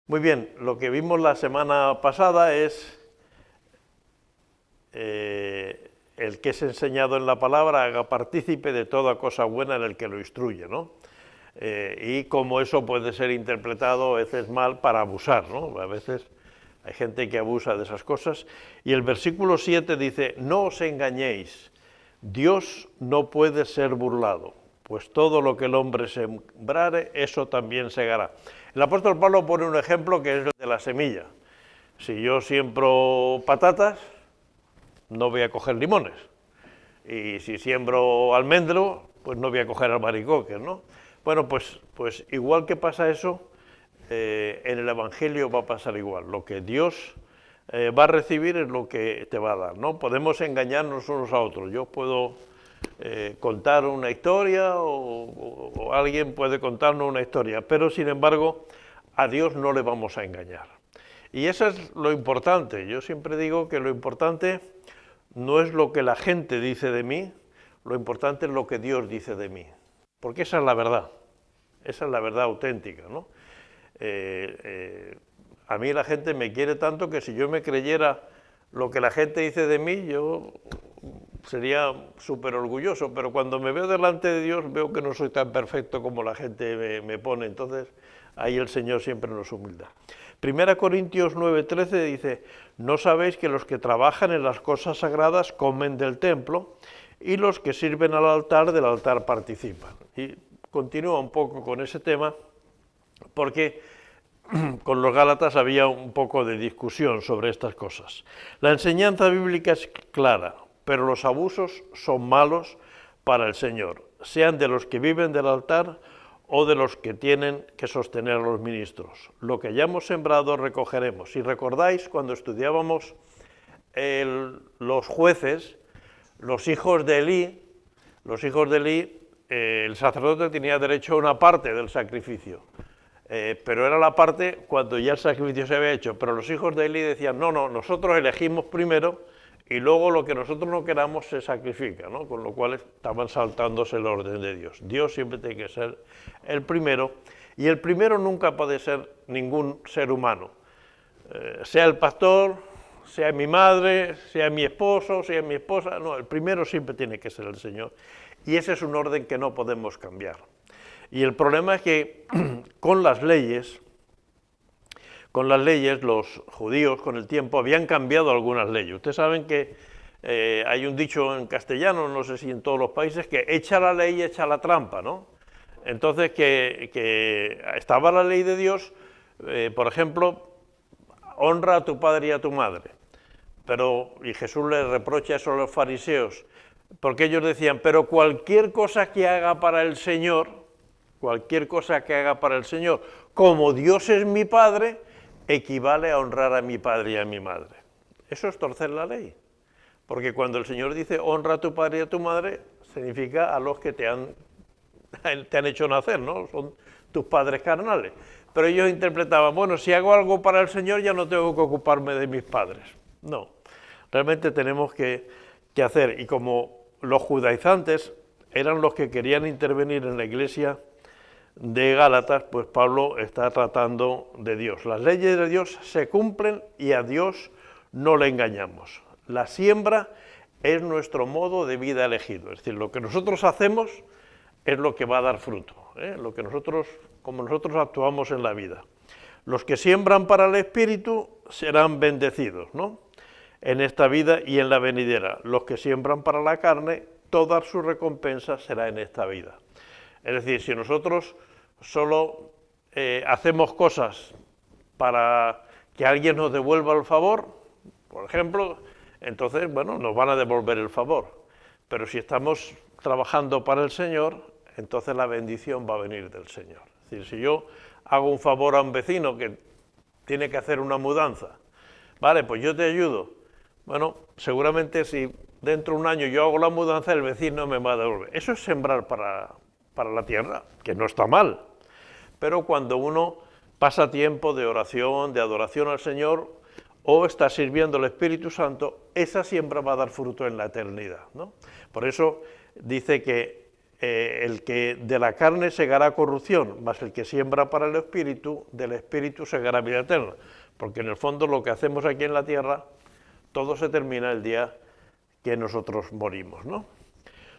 Muy bien, lo que vimos la semana pasada es el que es enseñado en la palabra haga partícipe de toda cosa buena en el que lo instruye, ¿no? Y cómo eso puede ser interpretado a veces mal para abusar, ¿no? A veces hay gente que abusa de esas cosas. Y el versículo 7 dice, no os engañéis, Dios no puede ser burlado, pues todo lo que el hombre sembrare, eso también segará. El apóstol Pablo pone un ejemplo que es el de la semilla. Si yo siembro patatas, no voy a coger limones. Y si siembro almendro, pues no voy a coger albaricoques, ¿no? Bueno, pues igual que pasa eso, en el Evangelio va a pasar igual. Lo que Dios va a recibir es lo que te va a dar, ¿no? Podemos engañarnos unos a otros. Yo puedo contar una historia o alguien puede contarnos una historia, pero sin embargo a Dios no le vamos a engañar. Y eso es lo importante. Yo siempre digo que lo importante no es lo que la gente dice de mí, lo importante es lo que Dios dice de mí, porque esa es la verdad auténtica, ¿no? A mí la gente me quiere tanto que si yo me creyera lo que la gente dice de mí, yo sería súper orgulloso, pero cuando me veo delante de Dios veo que no soy tan perfecto como la gente me pone, entonces ahí el Señor siempre nos humilda. 1 Corintios 9:13 dice, no sabéis que los que trabajan en las cosas sagradas comen del templo y los que sirven al altar del altar participan. Y continúa un poco con ese tema porque con los Gálatas había un poco de discusión sobre estas cosas. La enseñanza bíblica es clara, pero los abusos son malos para el Señor, sean de los que viven del altar o de los que tienen que sostener a los ministros. Lo que hayamos sembrado recogeremos. Si recordáis, cuando estudiábamos los jueces, los hijos de Elí, el sacerdote tenía derecho a una parte del sacrificio, pero era la parte cuando ya el sacrificio se había hecho. Pero los hijos de Elí decían, no, nosotros elegimos primero y luego lo que nosotros no queramos se sacrifica, ¿no? Con lo cual estaban saltándose el orden de Dios. Dios siempre tiene que ser el primero, y el primero nunca puede ser ningún ser humano, sea el pastor, sea mi madre, sea mi esposo, sea mi esposa, no, el primero siempre tiene que ser el Señor, y ese es un orden que no podemos cambiar. Y el problema es que con las leyes, los judíos con el tiempo habían cambiado algunas leyes. Ustedes saben que hay un dicho en castellano, no sé si en todos los países, que echa la ley, echa la trampa, ¿no? Entonces, que estaba la ley de Dios, por ejemplo, honra a tu padre y a tu madre. Y Jesús le reprocha eso a los fariseos, porque ellos decían, pero cualquier cosa que haga para el Señor, como Dios es mi Padre, equivale a honrar a mi padre y a mi madre. Eso es torcer la ley, porque cuando el Señor dice honra a tu padre y a tu madre, significa a los que te han hecho nacer, ¿no? Son tus padres carnales. Pero ellos interpretaban, bueno, si hago algo para el Señor ya no tengo que ocuparme de mis padres. No, realmente tenemos que hacer, y como los judaizantes eran los que querían intervenir en la iglesia de Gálatas, pues Pablo está tratando de Dios. Las leyes de Dios se cumplen y a Dios no le engañamos. La siembra es nuestro modo de vida elegido, es decir, lo que nosotros hacemos es lo que va a dar fruto, como nosotros actuamos en la vida. Los que siembran para el Espíritu serán bendecidos, ¿no? En esta vida y en la venidera. Los que siembran para la carne, toda su recompensa será en esta vida. Es decir, si nosotros solo hacemos cosas para que alguien nos devuelva el favor, por ejemplo, entonces, bueno, nos van a devolver el favor. Pero si estamos trabajando para el Señor, entonces la bendición va a venir del Señor. Es decir, si yo hago un favor a un vecino que tiene que hacer una mudanza, vale, pues yo te ayudo. Bueno, seguramente si dentro de un año yo hago la mudanza, el vecino me va a devolver. Eso es sembrar para la tierra, que no está mal. Pero cuando uno pasa tiempo de oración, de adoración al Señor, o está sirviendo al Espíritu Santo, esa siembra va a dar fruto en la eternidad, ¿no? Por eso dice que el que de la carne segará corrupción, mas el que siembra para el espíritu, del espíritu segará vida eterna. Porque en el fondo lo que hacemos aquí en la tierra, todo se termina el día que nosotros morimos, ¿no?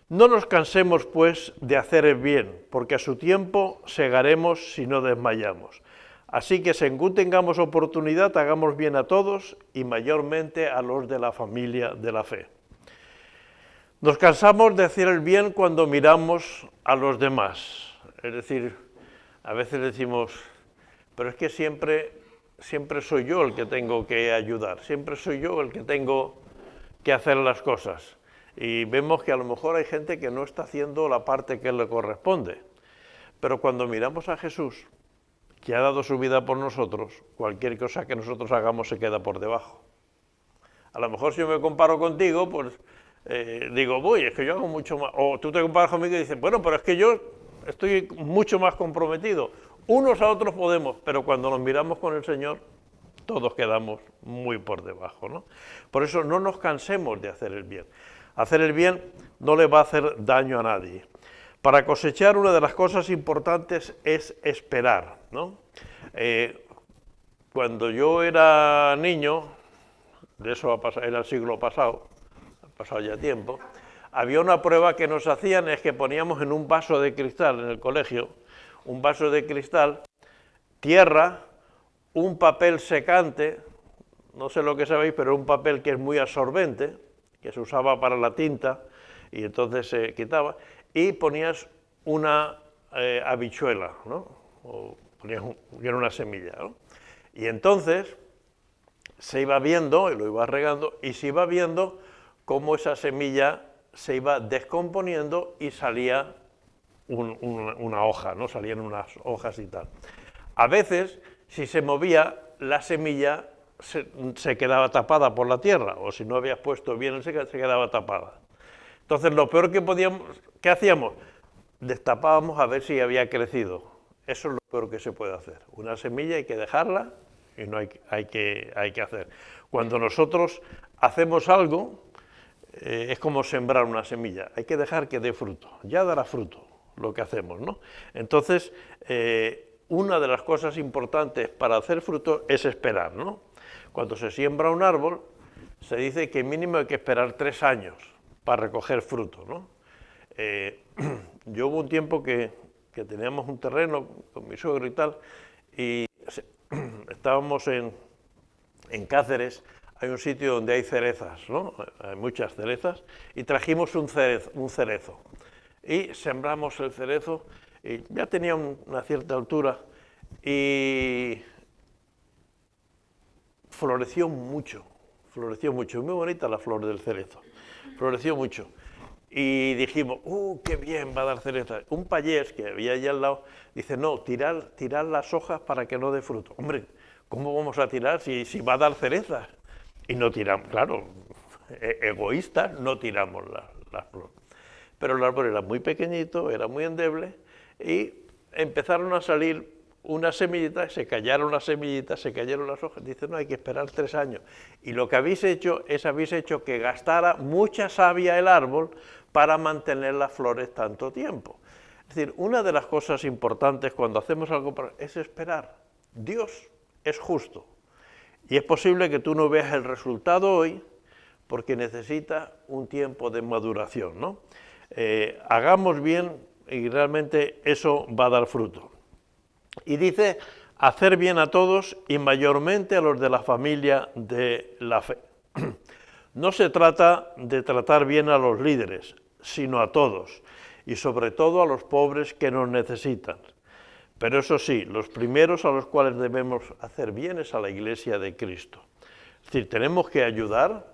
No nos cansemos, pues, de hacer el bien, porque a su tiempo segaremos si no desmayamos. Así que según tengamos oportunidad, hagamos bien a todos y mayormente a los de la familia de la fe. Nos cansamos de hacer el bien cuando miramos a los demás. Es decir, a veces decimos, pero es que siempre soy yo el que tengo que ayudar, siempre soy yo el que tengo que hacer las cosas. Y vemos que a lo mejor hay gente que no está haciendo la parte que le corresponde. Pero cuando miramos a Jesús, que ha dado su vida por nosotros, cualquier cosa que nosotros hagamos se queda por debajo. A lo mejor si yo me comparo contigo, pues digo, uy, es que yo hago mucho más. O tú te comparas conmigo y dices, bueno, pero es que yo estoy mucho más comprometido. Unos a otros podemos, pero cuando nos miramos con el Señor, todos quedamos muy por debajo, ¿no? Por eso no nos cansemos de hacer el bien. Hacer el bien no le va a hacer daño a nadie. Para cosechar, una de las cosas importantes es esperar, ¿no? Cuando yo era niño, de eso era el siglo pasado, ha pasado ya tiempo, había una prueba que nos hacían, es que poníamos en un vaso de cristal en el colegio, un vaso de cristal, tierra, un papel secante, no sé lo que sabéis, pero un papel que es muy absorbente, que se usaba para la tinta, y entonces se quitaba, y ponías una habichuela, ¿no? O ponías una semilla, ¿no? Y entonces se iba viendo, y lo iba regando, y se iba viendo cómo esa semilla se iba descomponiendo y salía una hoja, ¿no? Salían unas hojas y tal. A veces, si se movía, la semilla se quedaba tapada por la tierra, o si no habías puesto bien el seca, se quedaba tapada. Entonces, lo peor ¿qué hacíamos? Destapábamos a ver si había crecido. Eso es lo peor que se puede hacer. Una semilla hay que dejarla y no hay que hacer. Cuando nosotros hacemos algo, es como sembrar una semilla. Hay que dejar que dé fruto. Ya dará fruto lo que hacemos, ¿no? Entonces, una de las cosas importantes para hacer fruto es esperar, ¿no? Cuando se siembra un árbol, se dice que mínimo hay que esperar 3 años para recoger fruto, ¿no? Yo hubo un tiempo que teníamos un terreno con mi suegro y tal, y estábamos en Cáceres, hay un sitio donde hay cerezas, ¿no? Hay muchas cerezas, y trajimos un cerezo. Y sembramos el cerezo, y ya tenía una cierta altura, y floreció mucho, muy bonita la flor del cerezo, floreció mucho. Y dijimos, qué bien, va a dar cereza. Un payés que había allá al lado dice, no, tirar las hojas para que no dé fruto. Hombre, ¿cómo vamos a tirar si va a dar cerezas? Y no tiramos, claro, egoístas, no tiramos las flores. Pero el árbol era muy pequeñito, era muy endeble, y empezaron a salir unas semillitas, se cayeron las semillitas, se cayeron las hojas. Dice, no, hay que esperar 3 años. Y lo que habéis hecho que gastara mucha savia el árbol para mantener las flores tanto tiempo. Es decir, una de las cosas importantes cuando hacemos algo es esperar. Dios es justo. Y es posible que tú no veas el resultado hoy porque necesita un tiempo de maduración, ¿no? Hagamos bien y realmente eso va a dar fruto. Y dice, hacer bien a todos y mayormente a los de la familia de la fe. No se trata de tratar bien a los líderes, sino a todos, y sobre todo a los pobres que nos necesitan. Pero eso sí, los primeros a los cuales debemos hacer bien es a la Iglesia de Cristo. Es decir, tenemos que ayudar,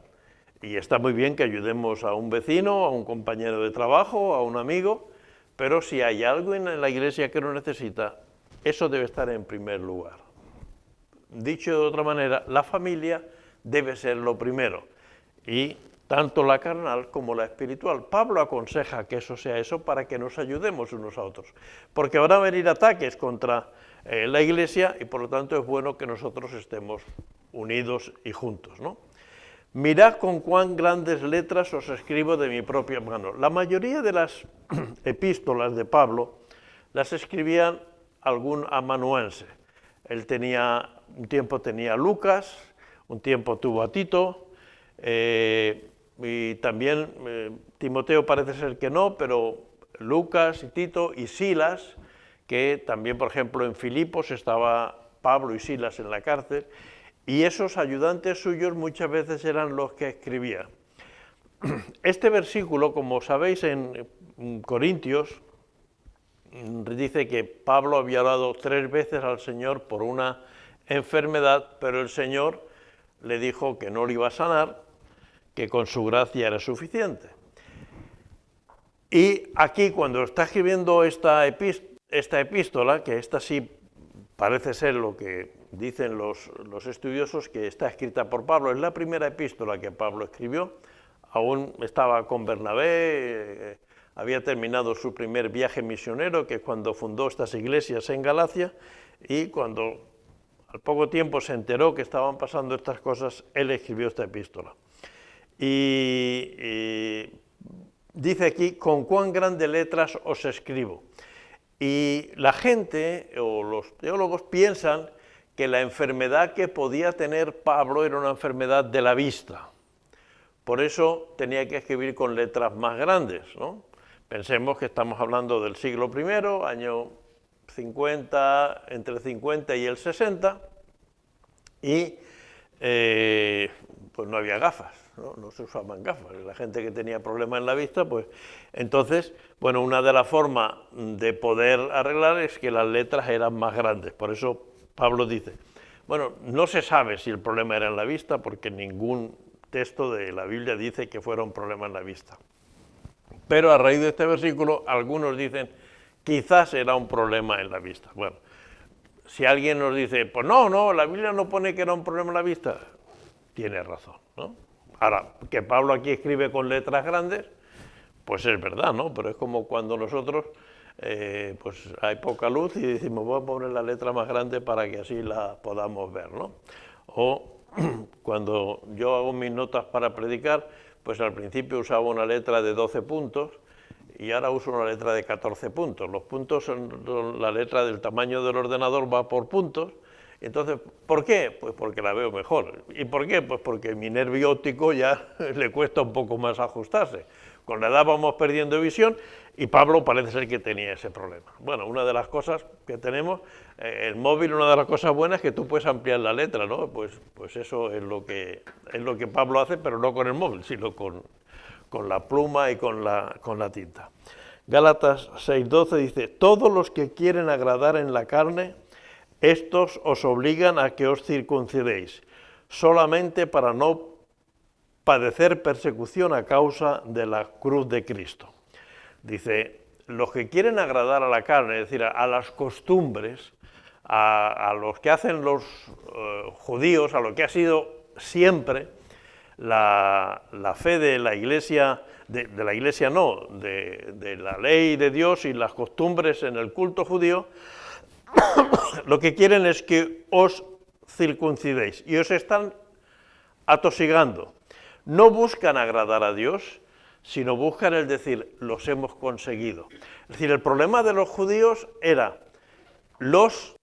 y está muy bien que ayudemos a un vecino, a un compañero de trabajo, a un amigo, pero si hay algo en la Iglesia que nos necesita, eso debe estar en primer lugar. Dicho de otra manera, la familia debe ser lo primero, y tanto la carnal como la espiritual. Pablo aconseja que eso sea eso para que nos ayudemos unos a otros, porque van a venir ataques contra la Iglesia y por lo tanto es bueno que nosotros estemos unidos y juntos, ¿no? mirad con cuán grandes letras os escribo de mi propia mano. La mayoría de las epístolas de Pablo las escribían algún amanuense. Él un tiempo tenía a Lucas, un tiempo tuvo a Tito, y también Timoteo parece ser que no, pero Lucas y Tito y Silas, que también, por ejemplo, en Filipos estaba Pablo y Silas en la cárcel, y esos ayudantes suyos muchas veces eran los que escribían. Este versículo, como sabéis, en Corintios, dice que Pablo había orado 3 veces al Señor por una enfermedad, pero el Señor le dijo que no le iba a sanar, que con su gracia era suficiente. Y aquí, cuando está escribiendo esta epístola, que esta sí parece ser lo que dicen los estudiosos, que está escrita por Pablo, es la primera epístola que Pablo escribió, aún estaba con Bernabé, había terminado su primer viaje misionero, que es cuando fundó estas iglesias en Galacia, y cuando al poco tiempo se enteró que estaban pasando estas cosas, él escribió esta epístola. Y dice aquí, con cuán grandes letras os escribo. Y la gente, o los teólogos, piensan que la enfermedad que podía tener Pablo era una enfermedad de la vista. Por eso tenía que escribir con letras más grandes, ¿no? Pensemos que estamos hablando del siglo I, año 50, entre 50 y el 60, y pues no había gafas, no se usaban gafas. La gente que tenía problemas en la vista, pues entonces, bueno, una de las formas de poder arreglar es que las letras eran más grandes. Por eso Pablo dice, bueno, no se sabe si el problema era en la vista, porque ningún texto de la Biblia dice que fuera un problema en la vista. Pero a raíz de este versículo, algunos dicen, quizás era un problema en la vista. Bueno, si alguien nos dice, pues no, la Biblia no pone que era un problema en la vista, tiene razón, ¿no? Ahora, que Pablo aquí escribe con letras grandes, pues es verdad, ¿no? Pero es como cuando nosotros, pues hay poca luz y decimos, voy a poner la letra más grande para que así la podamos ver, ¿no? O cuando yo hago mis notas para predicar, pues al principio usaba una letra de 12 puntos y ahora uso una letra de 14 puntos. Los puntos son la letra del tamaño del ordenador, va por puntos. Entonces, ¿por qué? Pues porque la veo mejor. ¿Y por qué? Pues porque mi nervio óptico ya le cuesta un poco más ajustarse. Con la edad vamos perdiendo visión y Pablo parece ser que tenía ese problema. Bueno, una de las cosas que tenemos, el móvil, una de las cosas buenas es que tú puedes ampliar la letra, ¿no? Pues eso es lo que Pablo hace, pero no con el móvil, sino con la pluma y con la tinta. Gálatas 6:12 dice, todos los que quieren agradar en la carne, estos os obligan a que os circuncidéis, solamente para no padecer persecución a causa de la cruz de Cristo. Dice, los que quieren agradar a la carne, es decir, a las costumbres, a los que hacen los judíos, a lo que ha sido siempre la fe de la Iglesia, de la ley de Dios y las costumbres en el culto judío, lo que quieren es que os circuncidéis y os están atosigando. No buscan agradar a Dios, sino buscan el decir, los hemos conseguido. Es decir, el problema de los judíos era, los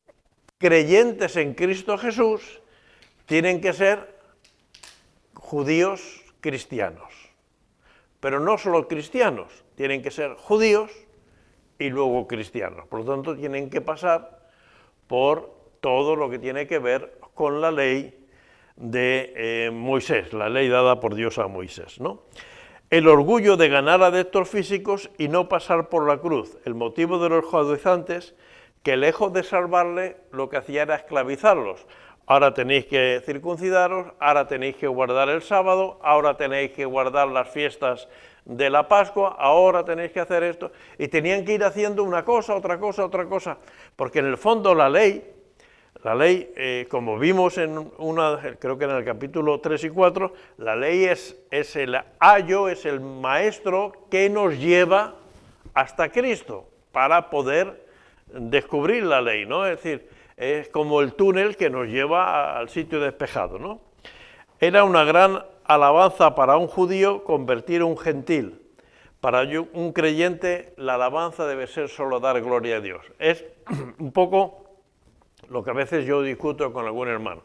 creyentes en Cristo Jesús tienen que ser judíos cristianos. Pero no solo cristianos, tienen que ser judíos y luego cristianos. Por lo tanto, tienen que pasar por todo lo que tiene que ver con la ley de Moisés, la ley dada por Dios a Moisés, ¿no? El orgullo de ganar adeptos físicos y no pasar por la cruz. El motivo de los judaizantes, que lejos de salvarle, lo que hacía era esclavizarlos. Ahora tenéis que circuncidaros, ahora tenéis que guardar el sábado, ahora tenéis que guardar las fiestas de la Pascua, ahora tenéis que hacer esto. Y tenían que ir haciendo una cosa, otra cosa, porque en el fondo la ley, como vimos creo que en el capítulo 3 y 4, la ley es el ayo, es el maestro que nos lleva hasta Cristo para poder descubrir la ley, ¿no? Es decir, es como el túnel que nos lleva al sitio despejado, ¿no? Era una gran alabanza para un judío convertir a un gentil. Para un creyente la alabanza debe ser solo dar gloria a Dios. Es un poco lo que a veces yo discuto con algún hermano.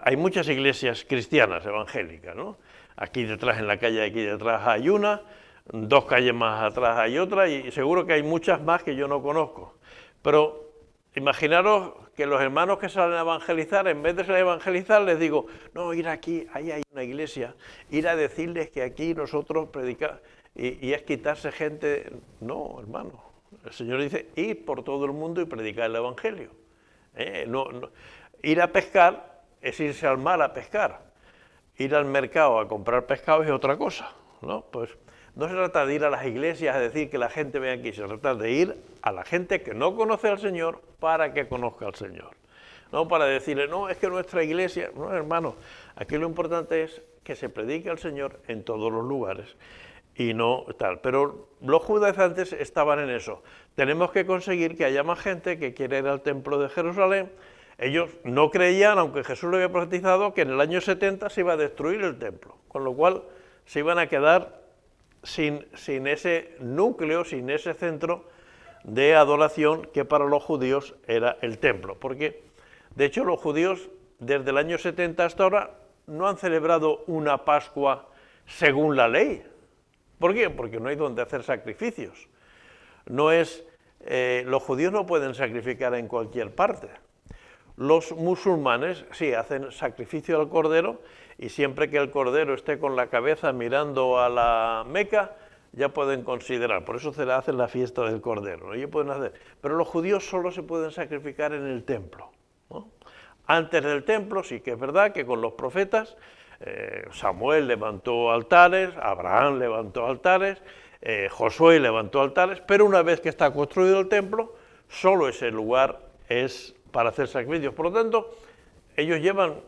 Hay muchas iglesias cristianas evangélicas, ¿no? Aquí detrás, en la calle de aquí detrás hay una, 2 calles más atrás hay otra, y seguro que hay muchas más que yo no conozco. Pero imaginaros que los hermanos que salen a evangelizar, en vez de salir a evangelizar, les digo, no, ir aquí, ahí hay una iglesia, ir a decirles que aquí nosotros predicamos, y es quitarse gente. No, hermano, el Señor dice, ir por todo el mundo y predicar el evangelio. Ir a pescar es irse al mar a pescar. Ir al mercado a comprar pescado es otra cosa, ¿no? Pues no se trata de ir a las iglesias a decir que la gente venga aquí, se trata de ir a la gente que no conoce al Señor para que conozca al Señor. No para decirle, no, es que nuestra iglesia. No, hermano, aquí lo importante es que se predique al Señor en todos los lugares y no tal. Pero los judaizantes estaban en eso. Tenemos que conseguir que haya más gente que quiera ir al templo de Jerusalén. Ellos no creían, aunque Jesús lo había profetizado, que en el año 70 se iba a destruir el templo, con lo cual se iban a quedar sin ese núcleo, sin ese centro de adoración que para los judíos era el templo. Porque, de hecho, los judíos desde el año 70 hasta ahora no han celebrado una Pascua según la ley. ¿Por qué? Porque no hay donde hacer sacrificios. Los judíos no pueden sacrificar en cualquier parte. Los musulmanes sí hacen sacrificio al cordero, y siempre que el cordero esté con la cabeza mirando a la Meca, ya pueden considerar. Por eso se le hace la fiesta del cordero, ¿no? Ellos pueden hacer. Pero los judíos solo se pueden sacrificar en el templo, ¿no? Antes del templo sí que es verdad que con los profetas, Samuel levantó altares, Abraham levantó altares, Josué levantó altares, pero una vez que está construido el templo, solo ese lugar es para hacer sacrificios. Por lo tanto, ellos llevan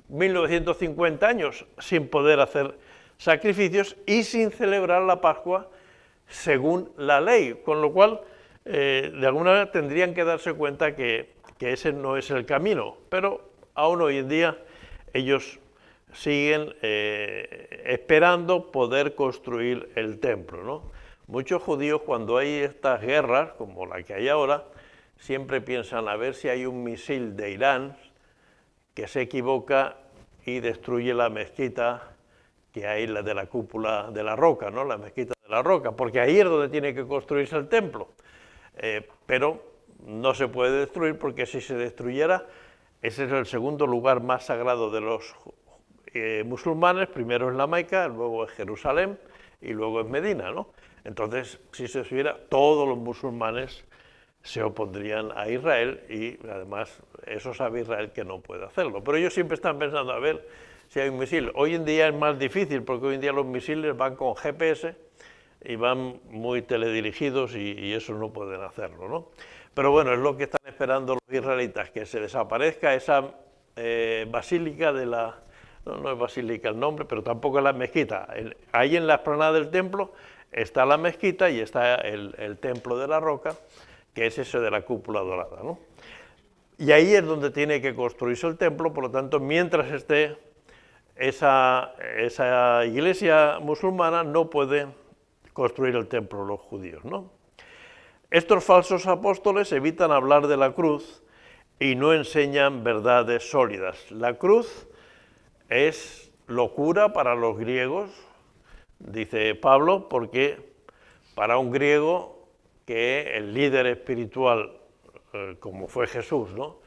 1950 años sin poder hacer sacrificios y sin celebrar la Pascua según la ley, con lo cual, de alguna manera tendrían que darse cuenta que ese no es el camino, pero aún hoy en día ellos siguen esperando poder construir el templo, ¿no? Muchos judíos, cuando hay estas guerras, como la que hay ahora, siempre piensan a ver si hay un misil de Irán que se equivoca y destruye la mezquita que hay, la de la cúpula de la roca, ¿no? La mezquita de la roca, porque ahí es donde tiene que construirse el templo. Pero no se puede destruir, porque si se destruyera, ese es el segundo lugar más sagrado de los musulmanes. Primero es la Meca, luego es Jerusalén y luego es Medina, ¿no? Entonces, si se destruyera, todos los musulmanes se opondrían a Israel, y además eso sabe Israel que no puede hacerlo. Pero ellos siempre están pensando a ver si hay un misil. Hoy en día es más difícil, porque hoy en día los misiles van con GPS y van muy teledirigidos, y eso no pueden hacerlo, ¿no? Pero bueno, es lo que están esperando los israelitas, que se desaparezca esa basílica de la... No es basílica el nombre, pero tampoco es la mezquita. Ahí en la explanada del templo está la mezquita y está el templo de la roca, que es ese de la cúpula dorada, ¿no? Y ahí es donde tiene que construirse el templo. Por lo tanto, mientras esté esa iglesia musulmana, no puede construir el templo los judíos, ¿no? Estos falsos apóstoles evitan hablar de la cruz y no enseñan verdades sólidas. La cruz es locura para los griegos, dice Pablo, porque para un griego, que el líder espiritual, como fue Jesús, ¿no?,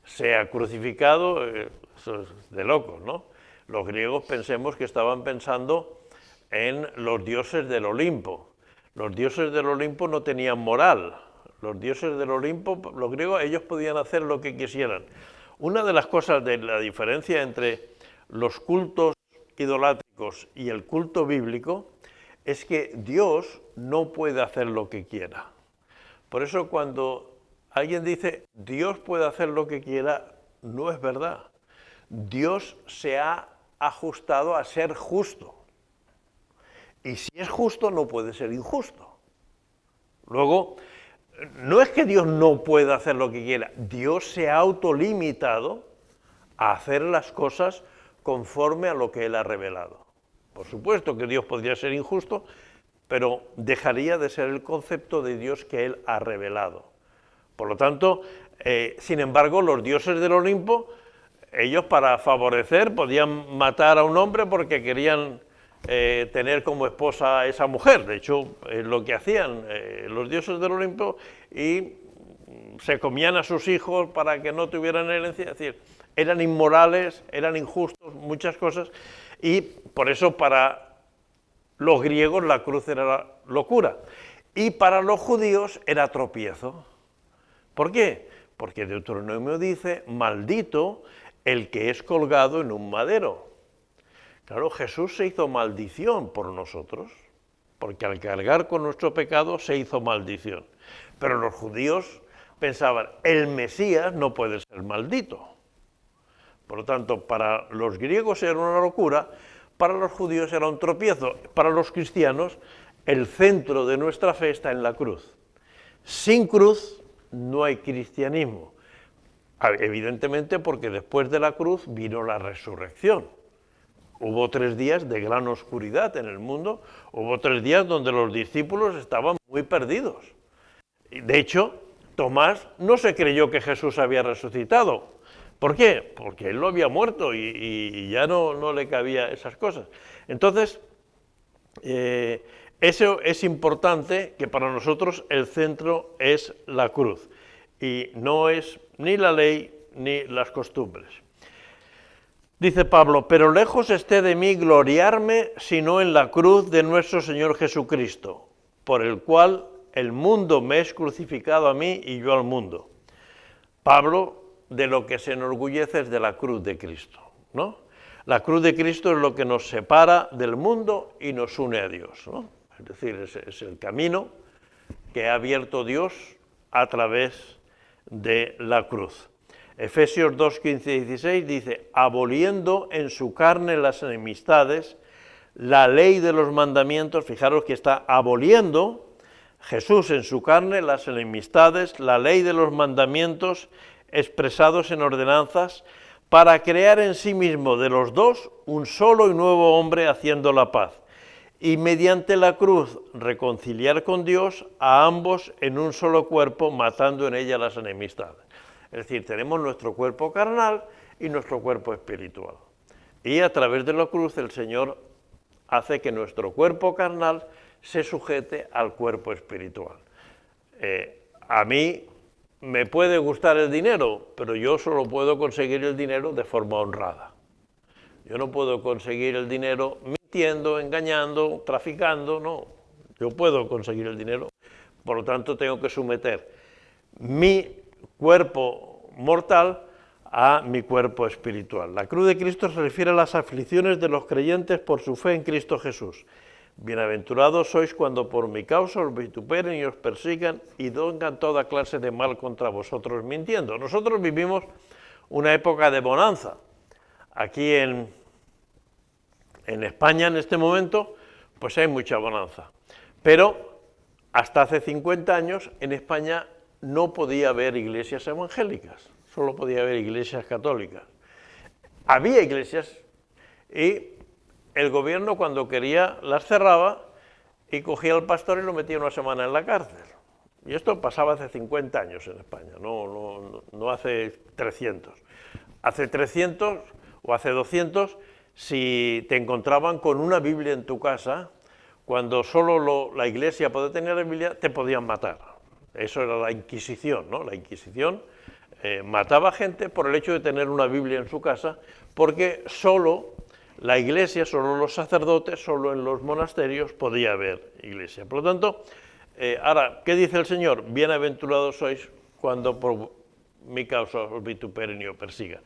sea crucificado, eso es de locos, ¿no? Los griegos, pensemos que estaban pensando en los dioses del Olimpo. Los dioses del Olimpo no tenían moral. Los dioses del Olimpo, los griegos, ellos podían hacer lo que quisieran. Una de las cosas de la diferencia entre los cultos idolátricos y el culto bíblico es que Dios no puede hacer lo que quiera. Por eso cuando alguien dice Dios puede hacer lo que quiera, no es verdad. Dios se ha ajustado a ser justo. Y si es justo, no puede ser injusto. Luego, no es que Dios no pueda hacer lo que quiera, Dios se ha autolimitado a hacer las cosas conforme a lo que Él ha revelado. Por supuesto que Dios podría ser injusto, pero dejaría de ser el concepto de Dios que Él ha revelado. Por lo tanto, sin embargo, los dioses del Olimpo, ellos para favorecer podían matar a un hombre porque querían tener como esposa a esa mujer. De hecho, es lo que hacían los dioses del Olimpo, y se comían a sus hijos para que no tuvieran herencia. Es decir, eran inmorales, eran injustos, muchas cosas, y por eso para los griegos la cruz era locura, y para los judíos era tropiezo. ¿Por qué? Porque Deuteronomio dice, maldito el que es colgado en un madero. Claro, Jesús se hizo maldición por nosotros, porque al cargar con nuestro pecado se hizo maldición. Pero los judíos pensaban, el Mesías no puede ser maldito. Por lo tanto, para los griegos era una locura, para los judíos era un tropiezo. Para los cristianos, el centro de nuestra fe está en la cruz. Sin cruz no hay cristianismo. Evidentemente porque después de la cruz vino la resurrección. Hubo 3 días de gran oscuridad en el mundo, hubo 3 días donde los discípulos estaban muy perdidos. De hecho, Tomás no se creyó que Jesús había resucitado. ¿Por qué? Porque él lo había muerto y ya no le cabía esas cosas. Entonces, eso es importante, que para nosotros el centro es la cruz, y no es ni la ley ni las costumbres. Dice Pablo, pero lejos esté de mí gloriarme, sino en la cruz de nuestro Señor Jesucristo, por el cual el mundo me es crucificado a mí y yo al mundo. Pablo de lo que se enorgullece es de la cruz de Cristo, ¿no? La cruz de Cristo es lo que nos separa del mundo y nos une a Dios, ¿no? Es decir, es el camino que ha abierto Dios a través de la cruz. Efesios 2, 15 y 16 dice, aboliendo en su carne las enemistades, la ley de los mandamientos, fijaros que está aboliendo Jesús en su carne las enemistades, la ley de los mandamientos expresados en ordenanzas, para crear en sí mismo de los dos un solo y nuevo hombre haciendo la paz, y mediante la cruz reconciliar con Dios a ambos en un solo cuerpo, matando en ella las enemistades. Es decir, tenemos nuestro cuerpo carnal y nuestro cuerpo espiritual. Y a través de la cruz el Señor hace que nuestro cuerpo carnal se sujete al cuerpo espiritual. A mí me puede gustar el dinero, pero yo solo puedo conseguir el dinero de forma honrada. Yo no puedo conseguir el dinero mintiendo, engañando, traficando, no. Yo puedo conseguir el dinero, por lo tanto tengo que someter mi cuerpo mortal a mi cuerpo espiritual. La cruz de Cristo se refiere a las aflicciones de los creyentes por su fe en Cristo Jesús. Bienaventurados sois cuando por mi causa os vituperen y os persigan y pongan toda clase de mal contra vosotros mintiendo. Nosotros vivimos una época de bonanza. Aquí en España en este momento pues hay mucha bonanza. Pero hasta hace 50 años en España no podía haber iglesias evangélicas, solo podía haber iglesias católicas. Había iglesias y el gobierno cuando quería las cerraba y cogía al pastor y lo metía una semana en la cárcel. Y esto pasaba hace 50 años en España, no hace 300. Hace 300 o hace 200, si te encontraban con una Biblia en tu casa, cuando solo la iglesia podía tener la Biblia, te podían matar. Eso era la Inquisición, ¿no? La Inquisición mataba gente por el hecho de tener una Biblia en su casa, porque solo la iglesia, solo los sacerdotes, solo en los monasterios podía haber iglesia. Por lo tanto, ahora, ¿qué dice el Señor? Bienaventurados sois cuando por mi causa os vituperen y os persigan.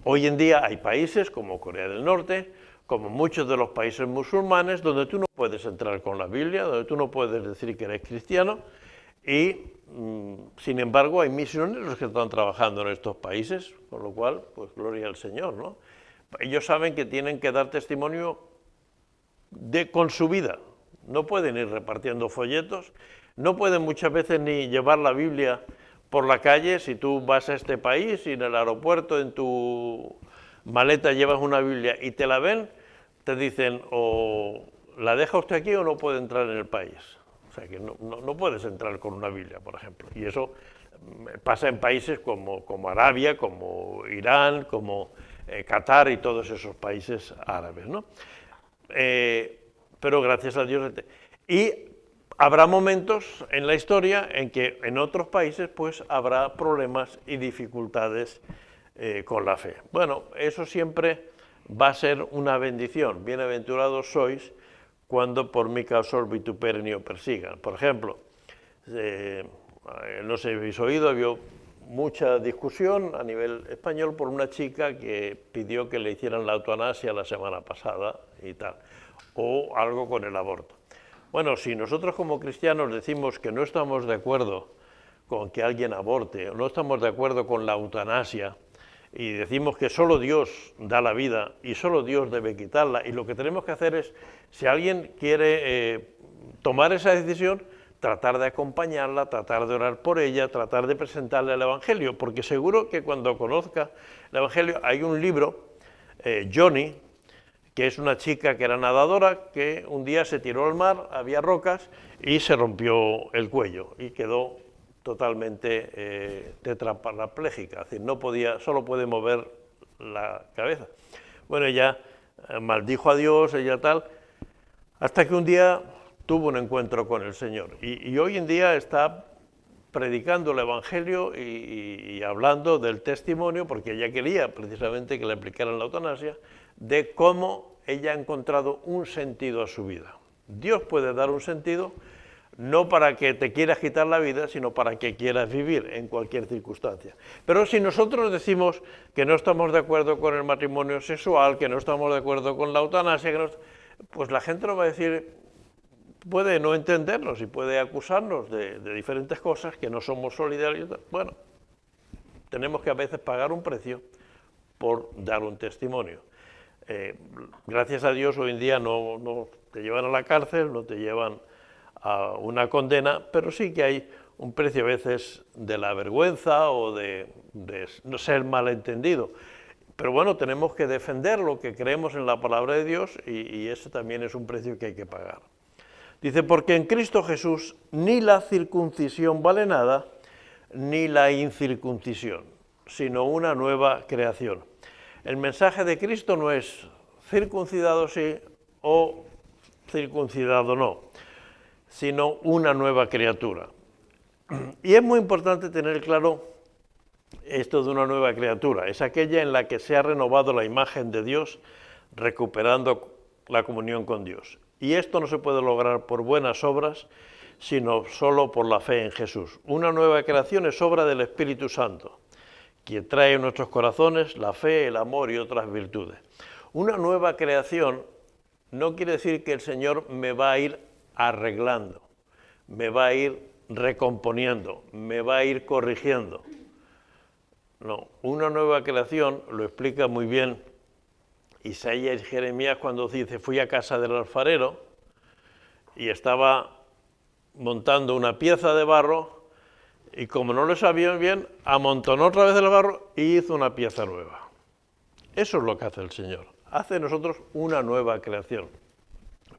Hoy en día hay países como Corea del Norte, como muchos de los países musulmanes, donde tú no puedes entrar con la Biblia, donde tú no puedes decir que eres cristiano, y sin embargo hay misioneros que están trabajando en estos países, con lo cual, pues gloria al Señor, ¿no? Ellos saben que tienen que dar testimonio con su vida, no pueden ir repartiendo folletos, no pueden muchas veces ni llevar la Biblia por la calle. Si tú vas a este país y en el aeropuerto, en tu maleta llevas una Biblia y te la ven, te dicen o la deja usted aquí o no puede entrar en el país. O sea que no puedes entrar con una Biblia, por ejemplo. Y eso pasa en países como Arabia, como Irán, como Qatar y todos esos países árabes, ¿no? Pero gracias a Dios. Y habrá momentos en la historia en que en otros países pues habrá problemas y dificultades con la fe. Bueno, eso siempre va a ser una bendición. Bienaventurados sois cuando por mi causa os vituperen y os persigan. Por ejemplo, no sé si habéis oído, había mucha discusión a nivel español por una chica que pidió que le hicieran la eutanasia la semana pasada y tal, o algo con el aborto. Bueno, si nosotros como cristianos decimos que no estamos de acuerdo con que alguien aborte, o no estamos de acuerdo con la eutanasia, y decimos que solo Dios da la vida y solo Dios debe quitarla, y lo que tenemos que hacer es, si alguien quiere tomar esa decisión, tratar de acompañarla, tratar de orar por ella, tratar de presentarle el Evangelio, porque seguro que cuando conozca el Evangelio hay un libro, Johnny, que es una chica que era nadadora, que un día se tiró al mar, había rocas, y se rompió el cuello, y quedó totalmente tetrapléjica, es decir, no podía, solo puede mover la cabeza. Bueno, ella maldijo a Dios, ella tal, hasta que un día tuvo un encuentro con el Señor. Y hoy en día está predicando el Evangelio y hablando del testimonio, porque ella quería precisamente que le aplicaran la eutanasia, de cómo ella ha encontrado un sentido a su vida. Dios puede dar un sentido, no para que te quieras quitar la vida, sino para que quieras vivir en cualquier circunstancia. Pero si nosotros decimos que no estamos de acuerdo con el matrimonio sexual, que no estamos de acuerdo con la eutanasia, pues la gente nos va a decir, puede no entendernos y puede acusarnos de diferentes cosas, que no somos solidarios. Bueno, tenemos que a veces pagar un precio por dar un testimonio. Gracias a Dios hoy en día no te llevan a la cárcel, no te llevan a una condena, pero sí que hay un precio a veces de la vergüenza o de no ser malentendido. Pero bueno, tenemos que defender lo que creemos en la palabra de Dios y ese también es un precio que hay que pagar. Dice, porque en Cristo Jesús ni la circuncisión vale nada, ni la incircuncisión, sino una nueva creación. El mensaje de Cristo no es circuncidado sí o circuncidado no, sino una nueva criatura. Y es muy importante tener claro esto de una nueva criatura. Es aquella en la que se ha renovado la imagen de Dios, recuperando la comunión con Dios. Y esto no se puede lograr por buenas obras, sino solo por la fe en Jesús. Una nueva creación es obra del Espíritu Santo, que trae en nuestros corazones la fe, el amor y otras virtudes. Una nueva creación no quiere decir que el Señor me va a ir arreglando, me va a ir recomponiendo, me va a ir corrigiendo. No, una nueva creación, lo explica muy bien Isaías y Jeremías cuando dice, fui a casa del alfarero y estaba montando una pieza de barro y como no lo sabían bien, amontonó otra vez el barro y hizo una pieza nueva. Eso es lo que hace el Señor, hace de nosotros una nueva creación.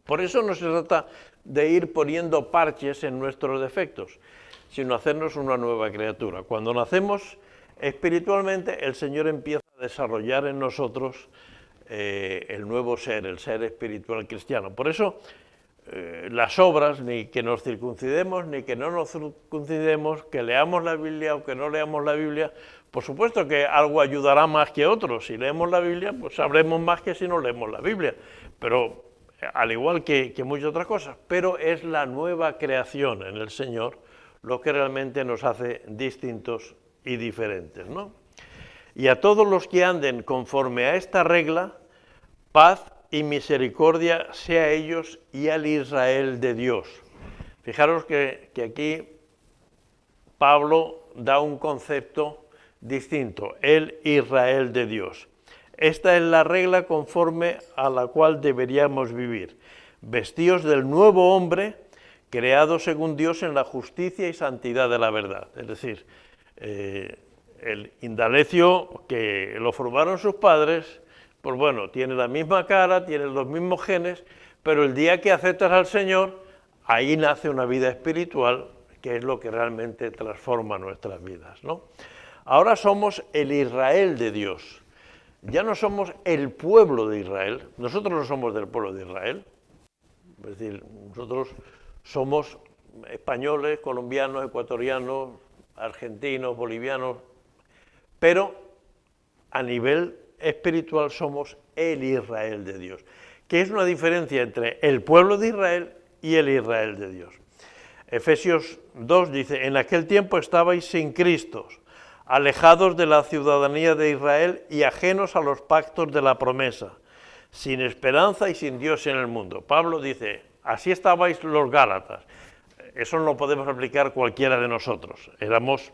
Por eso no se trata de ir poniendo parches en nuestros defectos, sino hacernos una nueva criatura. Cuando nacemos espiritualmente, el Señor empieza a desarrollar en nosotros el nuevo ser, el ser espiritual cristiano. Por eso las obras, ni que nos circuncidemos, ni que no nos circuncidemos, que leamos la Biblia o que no leamos la Biblia, por supuesto que algo ayudará más que otro. Si leemos la Biblia, pues sabremos más que si no leemos la Biblia, pero al igual que muchas otras cosas, pero es la nueva creación en el Señor lo que realmente nos hace distintos y diferentes, ¿no? Y a todos los que anden conforme a esta regla, paz y misericordia sea a ellos y al Israel de Dios. Fijaros que aquí Pablo da un concepto distinto, el Israel de Dios. Esta es la regla conforme a la cual deberíamos vivir, vestidos del nuevo hombre, creado según Dios en la justicia y santidad de la verdad. Es decir, el indalecio que lo formaron sus padres, pues bueno, tiene la misma cara, tiene los mismos genes, pero el día que aceptas al Señor, ahí nace una vida espiritual, que es lo que realmente transforma nuestras vidas, ¿no? Ahora somos el Israel de Dios. Ya no somos el pueblo de Israel. Nosotros no somos del pueblo de Israel. Es decir, nosotros somos españoles, colombianos, ecuatorianos, argentinos, bolivianos, pero a nivel espiritual somos el Israel de Dios, que es una diferencia entre el pueblo de Israel y el Israel de Dios. Efesios 2 dice, en aquel tiempo estabais sin Cristo, alejados de la ciudadanía de Israel y ajenos a los pactos de la promesa, sin esperanza y sin Dios en el mundo. Pablo dice, así estabais los Gálatas. Eso no lo podemos aplicar cualquiera de nosotros. Éramos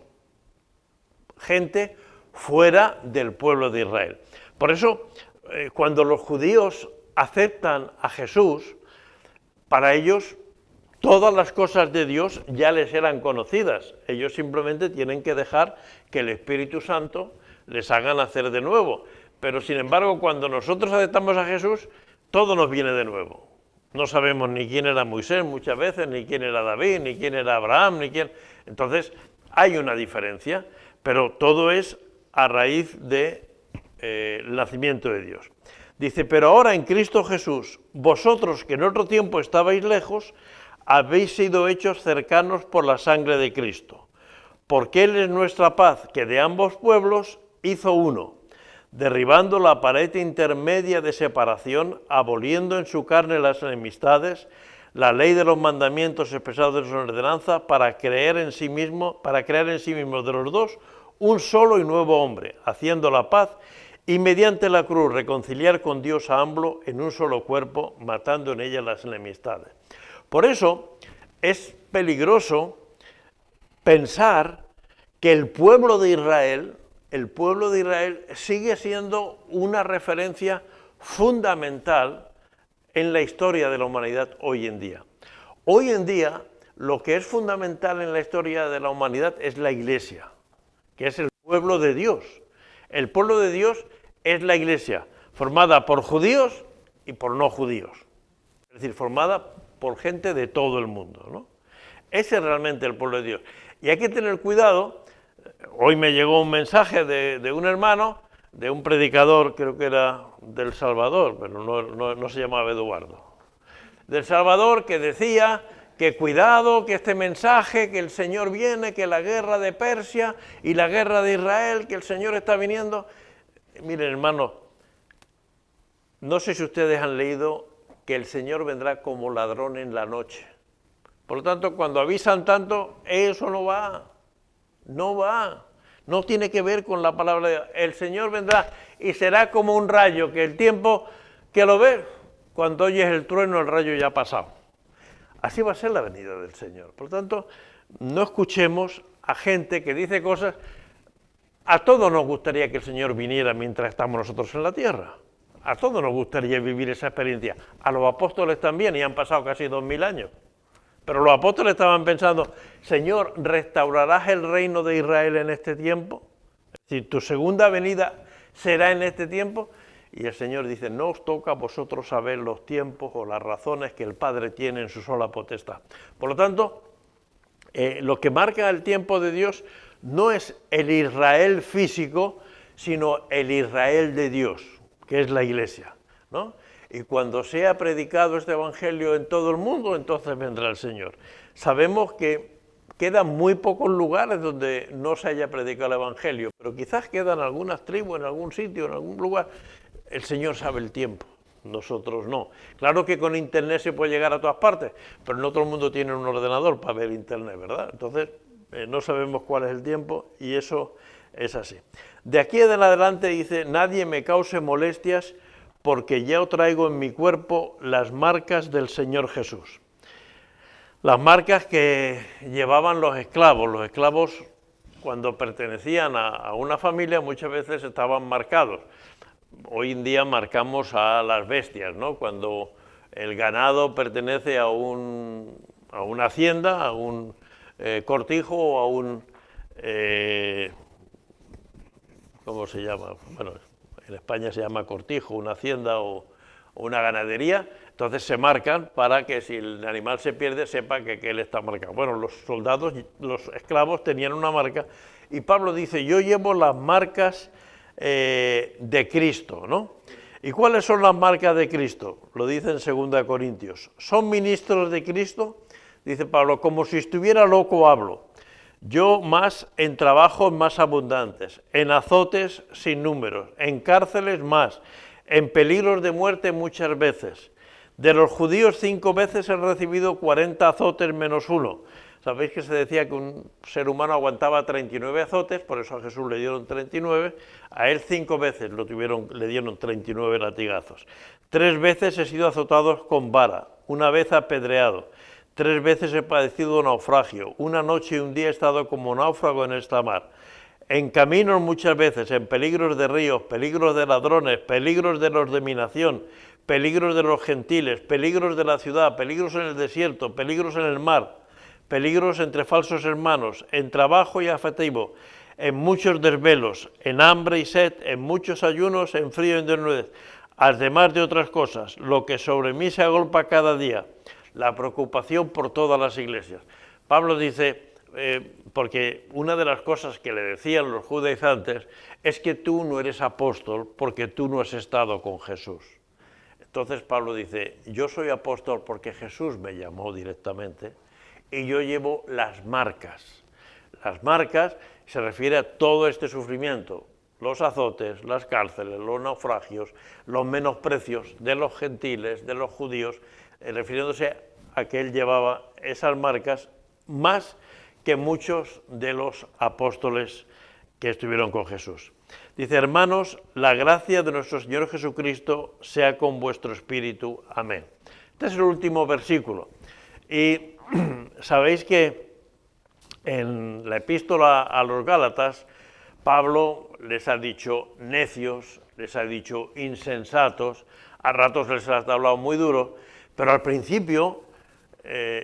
gente fuera del pueblo de Israel. Por eso, cuando los judíos aceptan a Jesús, para ellos todas las cosas de Dios ya les eran conocidas. Ellos simplemente tienen que dejar que el Espíritu Santo les haga nacer de nuevo. Pero sin embargo, cuando nosotros aceptamos a Jesús, todo nos viene de nuevo. No sabemos ni quién era Moisés muchas veces, ni quién era David, ni quién era Abraham, ni quién... Entonces, hay una diferencia, pero todo es a raíz del nacimiento de Dios. Dice, pero ahora en Cristo Jesús, vosotros que en otro tiempo estabais lejos, habéis sido hechos cercanos por la sangre de Cristo, porque Él es nuestra paz, que de ambos pueblos hizo uno, derribando la pared intermedia de separación, aboliendo en su carne las enemistades, la ley de los mandamientos expresados en su ordenanza, para crear en sí mismo de los dos un solo y nuevo hombre, haciendo la paz, y mediante la cruz reconciliar con Dios a ambos en un solo cuerpo, matando en ella las enemistades. Por eso es peligroso pensar que el pueblo de Israel sigue siendo una referencia fundamental en la historia de la humanidad hoy en día. Hoy en día, lo que es fundamental en la historia de la humanidad es la Iglesia, que es el pueblo de Dios. El pueblo de Dios es la Iglesia, formada por judíos y por no judíos. Es decir, formada por gente de todo el mundo, ¿no? Ese es realmente el pueblo de Dios. Y hay que tener cuidado. Hoy me llegó un mensaje de un hermano, de un predicador, creo que era del Salvador, pero no se llamaba Eduardo, del Salvador, que decía que cuidado, que este mensaje, que el Señor viene, que la guerra de Persia y la guerra de Israel, que el Señor está viniendo. Miren, hermanos, no sé si ustedes han leído que el Señor vendrá como ladrón en la noche. Por lo tanto, cuando avisan tanto, eso no va. No tiene que ver con la palabra de Dios. El Señor vendrá y será como un rayo, que el tiempo que lo ves, cuando oyes el trueno, el rayo ya ha pasado. Así va a ser la venida del Señor. Por lo tanto, no escuchemos a gente que dice cosas. A todos nos gustaría que el Señor viniera mientras estamos nosotros en la tierra. A todos nos gustaría vivir esa experiencia. A los apóstoles también, y han pasado casi 2000 años. Pero los apóstoles estaban pensando, Señor, ¿restaurarás el reino de Israel en este tiempo? Es decir, ¿tu segunda venida será en este tiempo? Y el Señor dice, no os toca a vosotros saber los tiempos o las razones que el Padre tiene en su sola potestad. Por lo tanto, lo que marca el tiempo de Dios no es el Israel físico, sino el Israel de Dios, que es la Iglesia, ¿no? Y cuando sea predicado este Evangelio en todo el mundo, entonces vendrá el Señor. Sabemos que quedan muy pocos lugares donde no se haya predicado el Evangelio, pero quizás quedan algunas tribus, en algún sitio, en algún lugar. El Señor sabe el tiempo, nosotros no. Claro que con Internet se puede llegar a todas partes, pero no todo el mundo tiene un ordenador para ver Internet, ¿verdad? Entonces, no sabemos cuál es el tiempo y eso es así. De aquí en adelante dice, nadie me cause molestias, porque ya traigo en mi cuerpo las marcas del Señor Jesús. Las marcas que llevaban los esclavos. Los esclavos, cuando pertenecían a una familia, muchas veces estaban marcados. Hoy en día marcamos a las bestias, ¿no? Cuando el ganado pertenece a una hacienda, a un cortijo o a un ¿cómo se llama? Bueno, en España se llama cortijo, una hacienda o una ganadería, entonces se marcan para que si el animal se pierde sepa que él está marcado. Bueno, los soldados, los esclavos tenían una marca y Pablo dice, yo llevo las marcas de Cristo, ¿no? ¿Y cuáles son las marcas de Cristo? Lo dice en 2 Corintios. ¿Son ministros de Cristo? Dice Pablo, como si estuviera loco hablo. Yo más en trabajos más abundantes, en azotes sin números, en cárceles más, en peligros de muerte muchas veces. De los judíos 5 veces he recibido 40 azotes menos uno. Sabéis que se decía que un ser humano aguantaba 39 azotes, por eso a Jesús le dieron 39, a él 5 veces le dieron 39 latigazos. 3 veces he sido azotado con vara, una vez apedreado. 3 veces he padecido naufragio, una noche y un día he estado como náufrago en esta mar. En caminos muchas veces, en peligros de ríos, peligros de ladrones, peligros de los de mi nación, peligros de los gentiles, peligros de la ciudad, peligros en el desierto, peligros en el mar, peligros entre falsos hermanos, en trabajo y afectivo, en muchos desvelos, en hambre y sed, en muchos ayunos, en frío y desnudez, además de otras cosas, lo que sobre mí se agolpa cada día, la preocupación por todas las iglesias. Pablo dice, porque una de las cosas que le decían los judaizantes es que tú no eres apóstol porque tú no has estado con Jesús. Entonces Pablo dice, yo soy apóstol porque Jesús me llamó directamente y yo llevo las marcas. Las marcas se refiere a todo este sufrimiento, los azotes, las cárceles, los naufragios, los menosprecios de los gentiles, de los judíos, refiriéndose a que él llevaba esas marcas más que muchos de los apóstoles que estuvieron con Jesús. Dice, hermanos, la gracia de nuestro Señor Jesucristo sea con vuestro espíritu. Amén. Este es el último versículo. Y sabéis que en la epístola a los Gálatas, Pablo les ha dicho necios, les ha dicho insensatos, a ratos les ha hablado muy duro, pero al principio,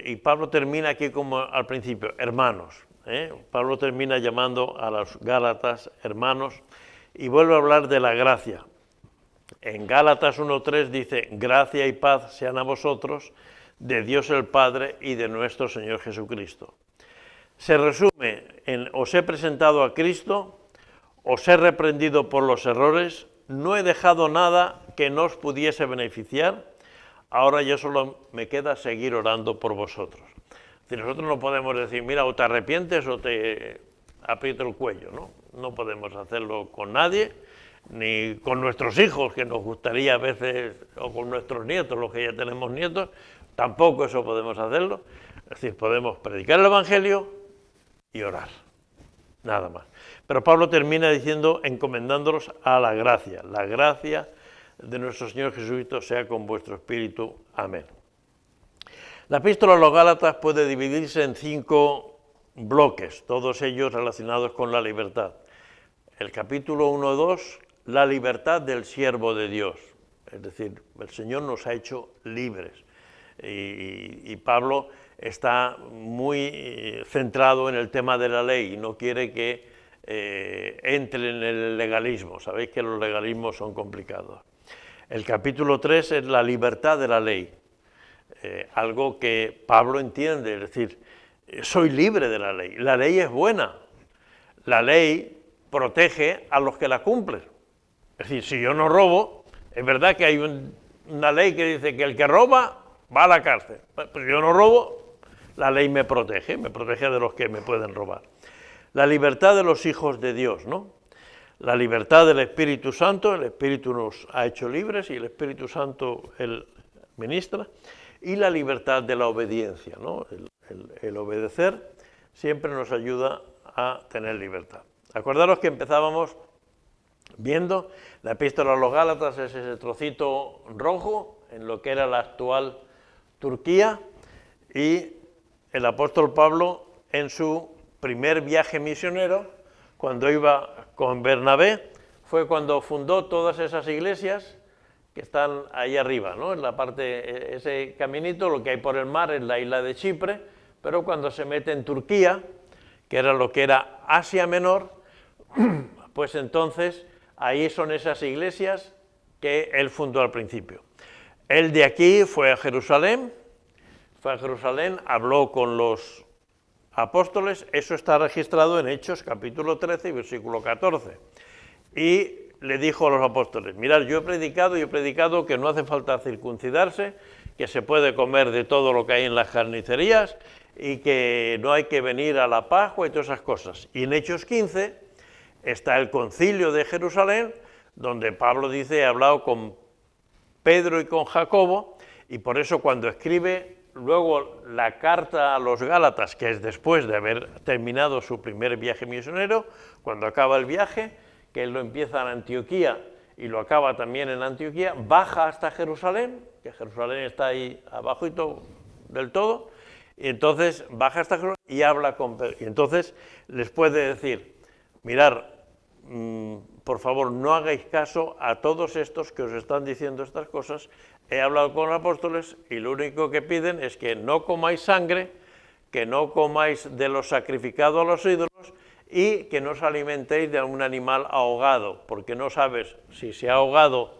y Pablo termina aquí como al principio, hermanos. Pablo termina llamando a los Gálatas hermanos y vuelve a hablar de la gracia. En Gálatas 1:3 dice, gracia y paz sean a vosotros, de Dios el Padre y de nuestro Señor Jesucristo. Se resume en, os he presentado a Cristo, os he reprendido por los errores, no he dejado nada que no os pudiese beneficiar, ahora ya solo me queda seguir orando por vosotros. Si nosotros no podemos decir, mira, o te arrepientes o te aprieto el cuello, ¿no? No podemos hacerlo con nadie, ni con nuestros hijos, que nos gustaría a veces, o con nuestros nietos, los que ya tenemos nietos, tampoco eso podemos hacerlo. Es decir, podemos predicar el Evangelio y orar, nada más. Pero Pablo termina diciendo, encomendándolos a la gracia de nuestro Señor Jesucristo sea con vuestro espíritu. Amén. La epístola a los Gálatas puede dividirse en 5 bloques, todos ellos relacionados con la libertad. El capítulo 1-2, la libertad del siervo de Dios, es decir, el Señor nos ha hecho libres. Y Pablo está muy centrado en el tema de la ley y no quiere que entre en el legalismo. Sabéis que los legalismos son complicados. El capítulo 3 es la libertad de la ley, algo que Pablo entiende, es decir, soy libre de la ley es buena, la ley protege a los que la cumplen. Es decir, si yo no robo, es verdad que hay una ley que dice que el que roba va a la cárcel, pero yo no robo, la ley me protege de los que me pueden robar. La libertad de los hijos de Dios, ¿no? La libertad del Espíritu Santo, el Espíritu nos ha hecho libres y el Espíritu Santo Él ministra, y la libertad de la obediencia, ¿no? El obedecer siempre nos ayuda a tener libertad. Acordaros que empezábamos viendo la epístola a los Gálatas, es ese trocito rojo en lo que era la actual Turquía, y el apóstol Pablo en su primer viaje misionero, cuando iba con Bernabé, fue cuando fundó todas esas iglesias que están ahí arriba, ¿no? En la parte, ese caminito, lo que hay por el mar es la isla de Chipre, pero cuando se mete en Turquía, que era lo que era Asia Menor, pues entonces ahí son esas iglesias que él fundó al principio. Él de aquí fue a Jerusalén, habló con los apóstoles, eso está registrado en Hechos capítulo 13 y versículo 14. Y le dijo a los apóstoles, mirad, yo he predicado que no hace falta circuncidarse, que se puede comer de todo lo que hay en las carnicerías y que no hay que venir a la Pascua y todas esas cosas. Y en Hechos 15 está el concilio de Jerusalén, donde Pablo dice, he hablado con Pedro y con Jacobo, y por eso cuando escribe luego la carta a los Gálatas, que es después de haber terminado su primer viaje misionero, cuando acaba el viaje, que él lo empieza en Antioquía y lo acaba también en Antioquía, baja hasta Jerusalén, que Jerusalén está ahí abajo del todo, y entonces baja hasta Jerusalén y habla con Pedro. Y entonces les puede decir, mirad, por favor, no hagáis caso a todos estos que os están diciendo estas cosas. He hablado con los apóstoles y lo único que piden es que no comáis sangre, que no comáis de lo sacrificado a los ídolos y que no os alimentéis de un animal ahogado, porque no sabes si se ha ahogado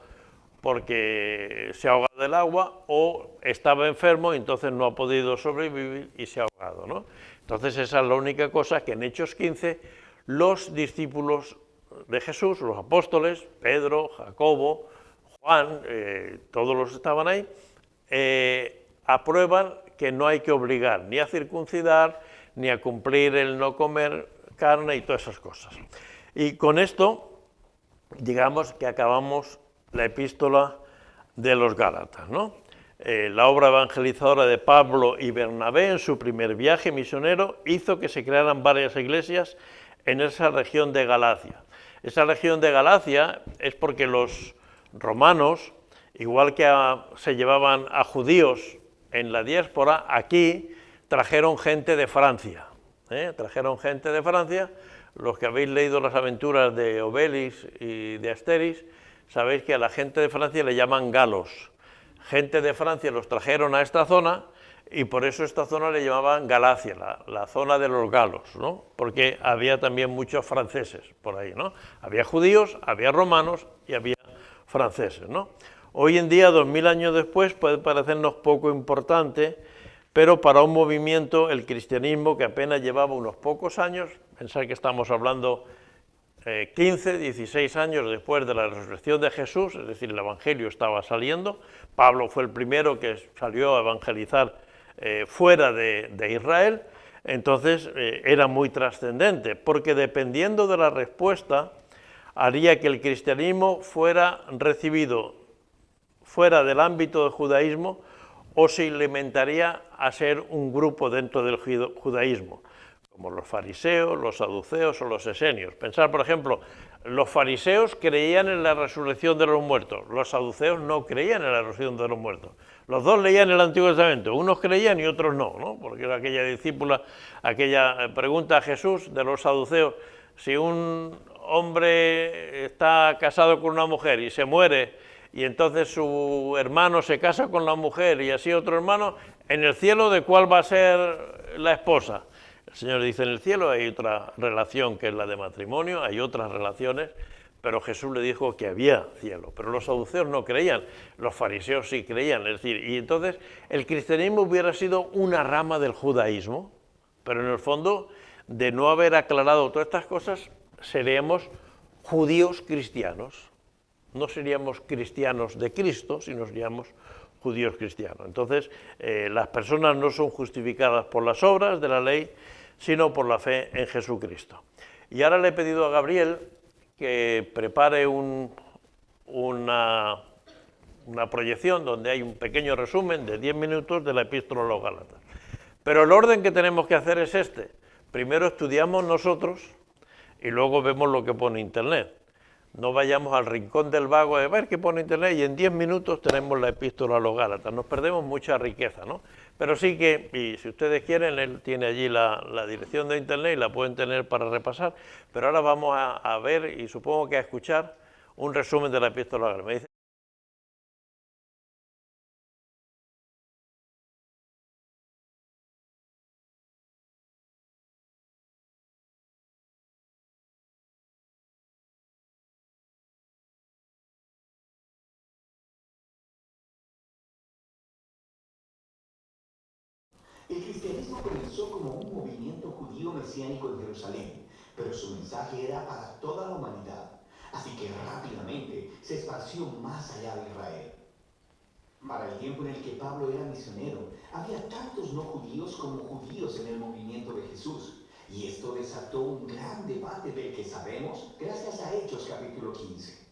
porque se ha ahogado del agua o estaba enfermo y entonces no ha podido sobrevivir y se ha ahogado, ¿no? Entonces esa es la única cosa que en Hechos 15 los discípulos de Jesús, los apóstoles, Pedro, Jacobo, Juan, todos los que estaban ahí, aprueban que no hay que obligar ni a circuncidar, ni a cumplir el no comer carne y todas esas cosas. Y con esto, digamos que acabamos la epístola de los Gálatas, ¿no? La obra evangelizadora de Pablo y Bernabé en su primer viaje misionero hizo que se crearan varias iglesias en esa región de Galacia. Esa región de Galacia es porque los romanos, igual que se llevaban a judíos en la diáspora, aquí trajeron gente de Francia. Trajeron gente de Francia. Los que habéis leído las aventuras de Obelix y de Asterix, sabéis que a la gente de Francia le llaman galos. Gente de Francia los trajeron a esta zona y por eso esta zona le llamaban Galacia, la zona de los galos, ¿no? Porque había también muchos franceses por ahí, ¿no? Había judíos, había romanos y había franceses, ¿no? Hoy en día, 2000 años después, puede parecernos poco importante, pero para un movimiento, el cristianismo, que apenas llevaba unos pocos años, pensar que estamos hablando 15, 16 años después de la resurrección de Jesús, es decir, el Evangelio estaba saliendo, Pablo fue el primero que salió a evangelizar fuera de Israel, entonces era muy trascendente, porque dependiendo de la respuesta, haría que el cristianismo fuera recibido fuera del ámbito del judaísmo o se alimentaría a ser un grupo dentro del judaísmo, como los fariseos, los saduceos o los esenios. Pensar, por ejemplo, los fariseos creían en la resurrección de los muertos, los saduceos no creían en la resurrección de los muertos. Los dos leían el Antiguo Testamento, unos creían y otros no, ¿no? Porque era aquella discípula, aquella pregunta a Jesús de los saduceos, si un hombre está casado con una mujer y se muere y entonces su hermano se casa con la mujer y así otro hermano, en el cielo, ¿de cuál va a ser la esposa? El Señor dice, en el cielo hay otra relación que es la de matrimonio, hay otras relaciones, pero Jesús le dijo que había cielo, pero los saduceos no creían, los fariseos sí creían, es decir, y entonces el cristianismo hubiera sido una rama del judaísmo, pero en el fondo, de no haber aclarado todas estas cosas, seríamos judíos cristianos, no seríamos cristianos de Cristo, sino seríamos judíos cristianos. Entonces, las personas no son justificadas por las obras de la ley, sino por la fe en Jesucristo. Y ahora le he pedido a Gabriel que prepare una proyección donde hay un pequeño resumen de 10 minutos de la epístola a los Gálatas. Pero el orden que tenemos que hacer es este. Primero estudiamos nosotros y luego vemos lo que pone Internet. No vayamos al rincón del vago a ver qué pone Internet y en 10 minutos tenemos la epístola a los Gálatas. Nos perdemos mucha riqueza, ¿no? Pero sí que, y si ustedes quieren, él tiene allí la dirección de Internet y la pueden tener para repasar. Pero ahora vamos a ver y supongo que a escuchar un resumen de la epístola a los Gálatas. cristianismo comenzó como un movimiento judío mesiánico en Jerusalén, pero su mensaje era para toda la humanidad, así que rápidamente se esparció más allá de Israel. Para el tiempo en el que Pablo era misionero, había tantos no judíos como judíos en el movimiento de Jesús, y esto desató un gran debate del que sabemos gracias a Hechos capítulo 15.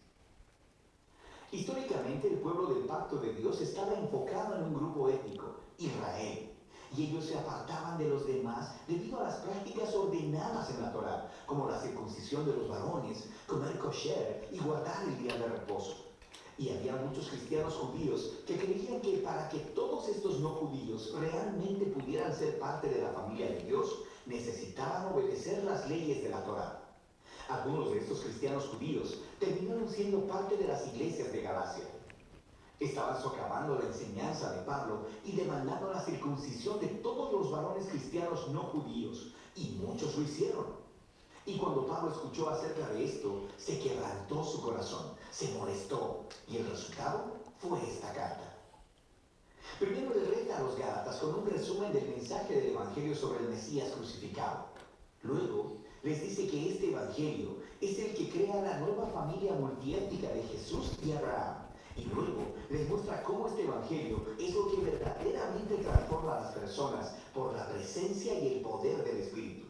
Históricamente el pueblo del pacto de Dios estaba enfocado en un grupo étnico, Israel, y ellos se apartaban de los demás debido a las prácticas ordenadas en la Torá, como la circuncisión de los varones, comer kosher y guardar el día de reposo. Y había muchos cristianos judíos que creían que para que todos estos no judíos realmente pudieran ser parte de la familia de Dios, necesitaban obedecer las leyes de la Torá. Algunos de estos cristianos judíos terminaron siendo parte de las iglesias de Galacia. Estaban socavando la enseñanza de Pablo y demandando la circuncisión de todos los varones cristianos no judíos, y muchos lo hicieron. Y cuando Pablo escuchó acerca de esto, se quebrantó su corazón, se molestó, y el resultado fue esta carta. Primero le reta a los Gálatas con un resumen del mensaje del Evangelio sobre el Mesías crucificado. Luego les dice que este Evangelio es el que crea la nueva familia multiétnica de Jesús y Abraham. Y luego les muestra cómo este Evangelio es lo que verdaderamente transforma a las personas por la presencia y el poder del Espíritu.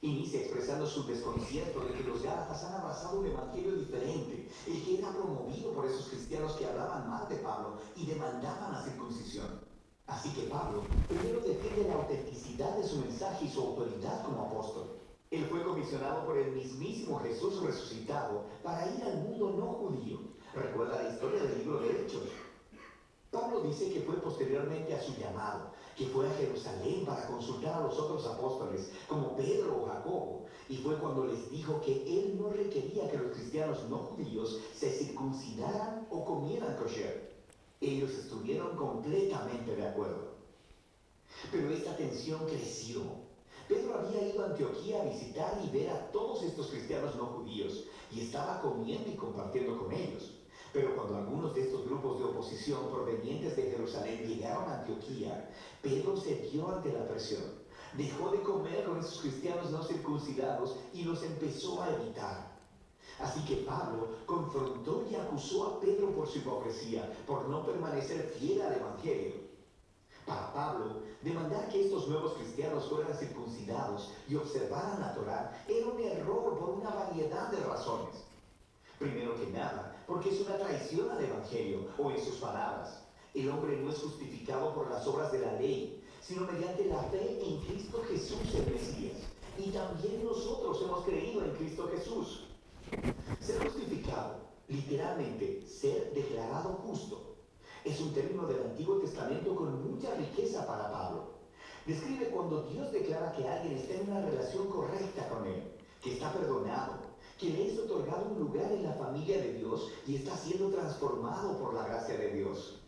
Inicia expresando su desconcierto de que los Gálatas han abrazado un evangelio diferente, el que era promovido por esos cristianos que hablaban mal de Pablo y demandaban la circuncisión. Así que Pablo primero defiende la autenticidad de su mensaje y su autoridad como apóstol. Él fue comisionado por el mismísimo Jesús resucitado para ir al mundo no judío. Recuerda la historia del libro de Hechos. Pablo dice que fue posteriormente a su llamado, que fue a Jerusalén para consultar a los otros apóstoles, como Pedro o Jacobo, y fue cuando les dijo que él no requería que los cristianos no judíos se circuncidaran o comieran kosher. Ellos estuvieron completamente de acuerdo. Pero esta tensión creció. Pedro había ido a Antioquía a visitar y ver a todos estos cristianos no judíos, y estaba comiendo y compartiendo con ellos. Pero cuando algunos de estos grupos de oposición provenientes de Jerusalén llegaron a Antioquía, Pedro cedió ante la presión. Dejó de comer con esos cristianos no circuncidados y los empezó a evitar. Así que Pablo confrontó y acusó a Pedro por su hipocresía, por no permanecer fiel al Evangelio. Para Pablo, demandar que estos nuevos cristianos fueran circuncidados y observaran la Torá era un error por una variedad de razones. Primero que nada, porque es una traición al Evangelio, o en sus palabras, el hombre no es justificado por las obras de la ley, sino mediante la fe en Cristo Jesús el Mesías. Y también nosotros hemos creído en Cristo Jesús. Ser justificado, literalmente, ser declarado justo, es un término del Antiguo Testamento con mucha riqueza para Pablo. Describe cuando Dios declara que alguien está en una relación correcta con él, que está perdonado, que le es otorgado un lugar en la familia de Dios y está siendo transformado por la gracia de Dios.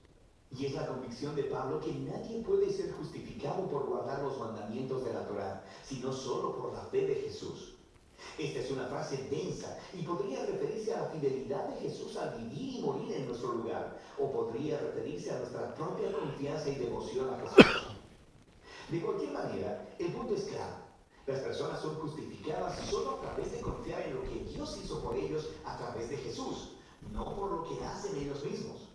Y es la convicción de Pablo que nadie puede ser justificado por guardar los mandamientos de la Torá, sino solo por la fe de Jesús. Esta es una frase densa y podría referirse a la fidelidad de Jesús al vivir y morir en nuestro lugar, o podría referirse a nuestra propia confianza y devoción a Jesús. De cualquier manera, el punto es claro. Las personas son justificadas solo a través de confiar en lo que Dios hizo por ellos a través de Jesús, no por lo que hacen ellos mismos.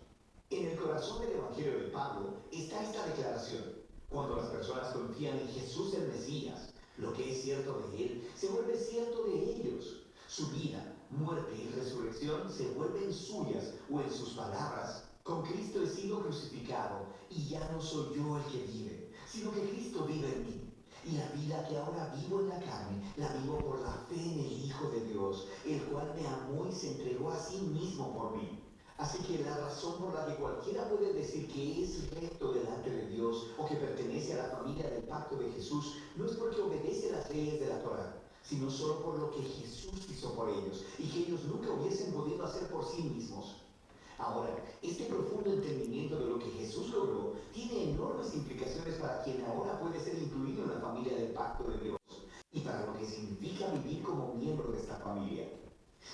En el corazón del Evangelio de Pablo está esta declaración. Cuando las personas confían en Jesús el Mesías, lo que es cierto de él se vuelve cierto de ellos. Su vida, muerte y resurrección se vuelven suyas, o en sus palabras, con Cristo he sido crucificado y ya no soy yo el que vive, sino que Cristo vive en mí. Y la vida que ahora vivo en la carne, la vivo por la fe en el Hijo de Dios, el cual me amó y se entregó a sí mismo por mí. Así que la razón por la que cualquiera puede decir que es recto delante de Dios o que pertenece a la familia del pacto de Jesús no es porque obedece las leyes de la Torá, sino solo por lo que Jesús hizo por ellos y que ellos nunca hubiesen podido hacer por sí mismos. Ahora, este profundo entendimiento de lo que Jesús logró tiene enormes implicaciones para quien ahora puede ser incluido en la familia del pacto de Dios y para lo que significa vivir como miembro de esta familia.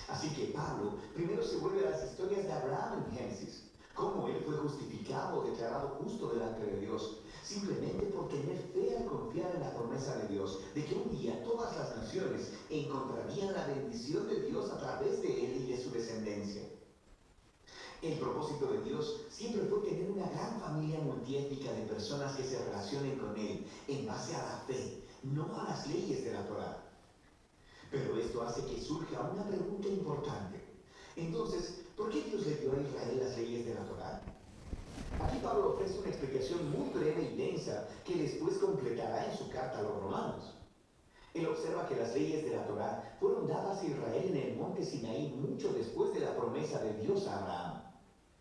Así que Pablo primero se vuelve a las historias de Abraham en Génesis, cómo él fue justificado o declarado justo delante de Dios, simplemente por tener fe al confiar en la promesa de Dios, de que un día todas las naciones encontrarían la bendición de Dios a través de él y de su descendencia. El propósito de Dios siempre fue tener una gran familia multiétnica de personas que se relacionen con Él en base a la fe, no a las leyes de la Torá. Pero esto hace que surja una pregunta importante. Entonces, ¿por qué Dios le dio a Israel las leyes de la Torá? Aquí Pablo ofrece una explicación muy breve y densa que después completará en su carta a los romanos. Él observa que las leyes de la Torá fueron dadas a Israel en el monte Sinaí mucho después de la promesa de Dios a Abraham.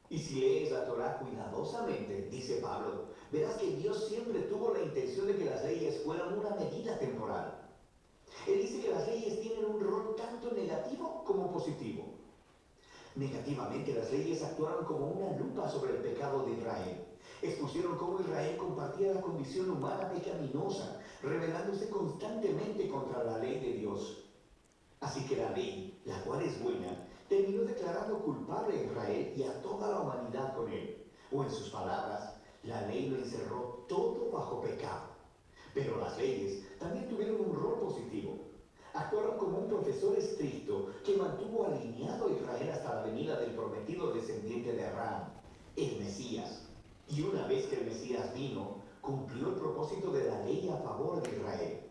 Y si lees la Torá cuidadosamente, dice Pablo, verás que Dios siempre tuvo la intención de que las leyes fueran una medida temporal. Él dice que las leyes tienen un rol tanto negativo como positivo. Negativamente, las leyes actuaron como una lupa sobre el pecado de Israel. Expusieron cómo Israel compartía la condición humana pecaminosa, rebelándose constantemente contra la ley de Dios. Así que la ley, la cual es buena, terminó declarando culpable a Israel y a toda la humanidad con él. O en sus palabras, la ley lo encerró todo bajo pecado. Pero las leyes también tuvieron un rol positivo. Actuaron como un profesor estricto que mantuvo alineado a Israel hasta la venida del prometido descendiente de Abraham, el Mesías. Y una vez que el Mesías vino, cumplió el propósito de la ley a favor de Israel.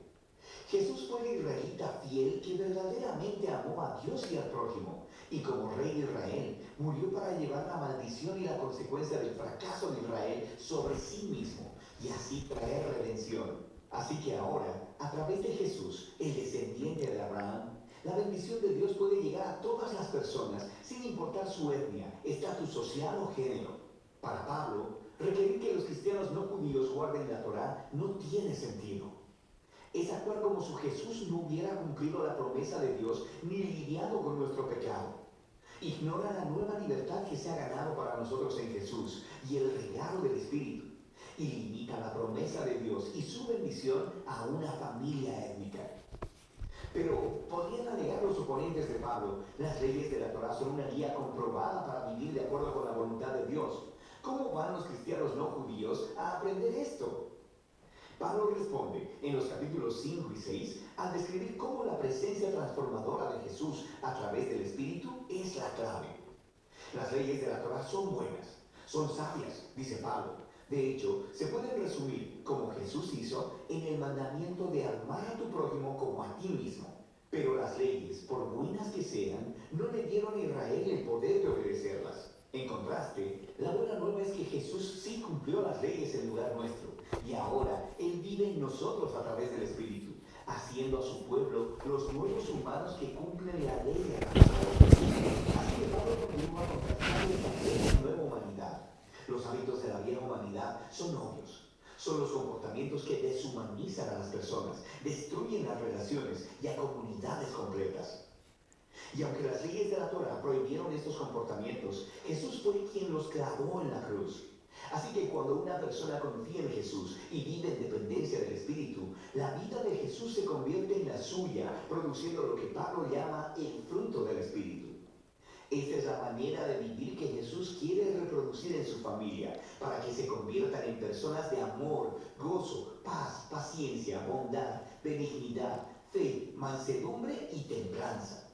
Jesús fue el israelita fiel que verdaderamente amó a Dios y al prójimo, y como rey de Israel, murió para llevar la maldición y la consecuencia del fracaso de Israel sobre sí mismo, y así traer redención. Así que ahora, a través de Jesús, el descendiente de Abraham, la bendición de Dios puede llegar a todas las personas, sin importar su etnia, estatus social o género. Para Pablo, requerir que los cristianos no judíos guarden la Torá no tiene sentido. Es actuar como si Jesús no hubiera cumplido la promesa de Dios ni lidiado con nuestro pecado. Ignora la nueva libertad que se ha ganado para nosotros en Jesús y el regalo del Espíritu, y limita la promesa de Dios y su bendición a una familia étnica. Pero podrían alegar los oponentes de Pablo, las leyes de la Torá son una guía comprobada para vivir de acuerdo con la voluntad de Dios. ¿Cómo van los cristianos no judíos a aprender esto? Pablo responde en los capítulos 5 y 6 al describir cómo la presencia transformadora de Jesús a través del Espíritu es la clave. Las leyes de la Torá son buenas, son sabias, dice Pablo. De hecho, se pueden resumir, como Jesús hizo, en el mandamiento de amar a tu prójimo como a ti mismo. Pero las leyes, por buenas que sean, no le dieron a Israel el poder de obedecerlas. En contraste, la buena nueva es que Jesús sí cumplió las leyes en lugar nuestro, y ahora Él vive en nosotros a través del Espíritu, haciendo a su pueblo los nuevos humanos que cumplen la ley de la Torá. Así que Pablo continúa contrastando esta nueva humanidad. Los hábitos de la vieja humanidad son obvios. Son los comportamientos que deshumanizan a las personas, destruyen las relaciones y a comunidades completas. Y aunque las leyes de la Torá prohibieron estos comportamientos, Jesús fue quien los clavó en la cruz. Así que cuando una persona confía en Jesús y vive en dependencia del Espíritu, la vida de Jesús se convierte en la suya, produciendo lo que Pablo llama el fruto del Espíritu. Esta es la manera de vivir que Jesús quiere reproducir en su familia, para que se conviertan en personas de amor, gozo, paz, paciencia, bondad, benignidad, fe, mansedumbre y templanza.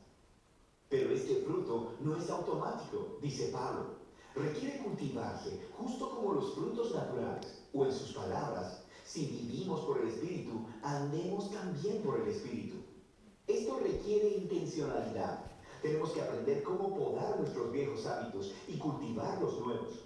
Pero este fruto no es automático, dice Pablo. Requiere cultivarse, justo como los frutos naturales, o en sus palabras, si vivimos por el Espíritu, andemos también por el Espíritu. Esto requiere intencionalidad. Tenemos que aprender cómo podar nuestros viejos hábitos y cultivar los nuevos.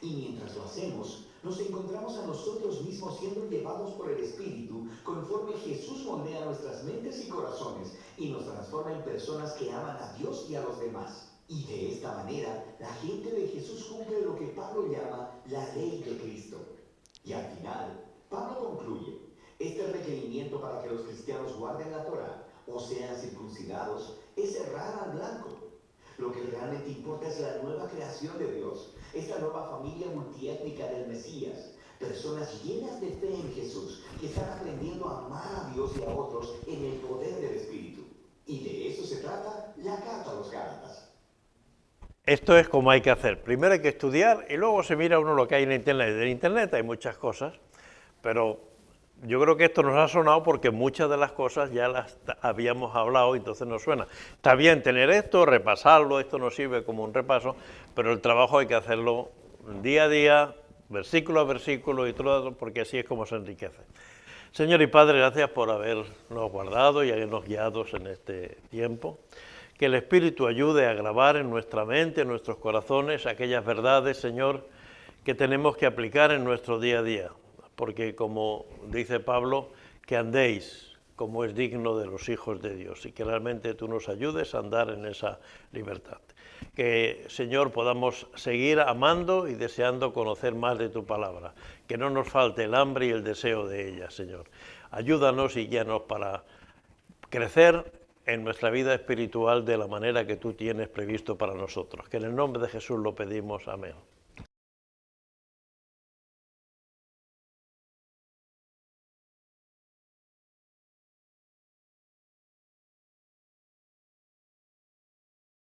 Y mientras lo hacemos, nos encontramos a nosotros mismos siendo llevados por el Espíritu, conforme Jesús moldea nuestras mentes y corazones y nos transforma en personas que aman a Dios y a los demás. Y de esta manera, la gente de Jesús cumple lo que Pablo llama la ley de Cristo. Y al final, Pablo concluye, este requerimiento para que los cristianos guarden la Torá o sean circuncidados es errar al blanco. Lo que realmente importa es la nueva creación de Dios, esta nueva familia multiétnica del Mesías, personas llenas de fe en Jesús, que están aprendiendo a amar a Dios y a otros en el poder del Espíritu. Y de eso se trata la carta a los Gálatas. esto es como hay que hacer. Primero hay que estudiar y luego se mira uno lo que hay en Internet. En Internet hay muchas cosas, pero yo creo que esto nos ha sonado porque muchas de las cosas ya las habíamos hablado y entonces nos suena. Está bien tener esto, repasarlo, esto nos sirve como un repaso, pero el trabajo hay que hacerlo día a día, versículo a versículo y todo, porque así es como se enriquece. Señor y Padre, gracias por habernos guardado y habernos guiado en este tiempo. Que el Espíritu ayude a grabar en nuestra mente, en nuestros corazones, aquellas verdades, Señor, que tenemos que aplicar en nuestro día a día. Porque como dice Pablo, que andéis como es digno de los hijos de Dios y que realmente tú nos ayudes a andar en esa libertad. Que, Señor, podamos seguir amando y deseando conocer más de tu palabra, que no nos falte el hambre y el deseo de ella, Señor. Ayúdanos y guíanos para crecer en nuestra vida espiritual de la manera que tú tienes previsto para nosotros. Que en el nombre de Jesús lo pedimos. Amén.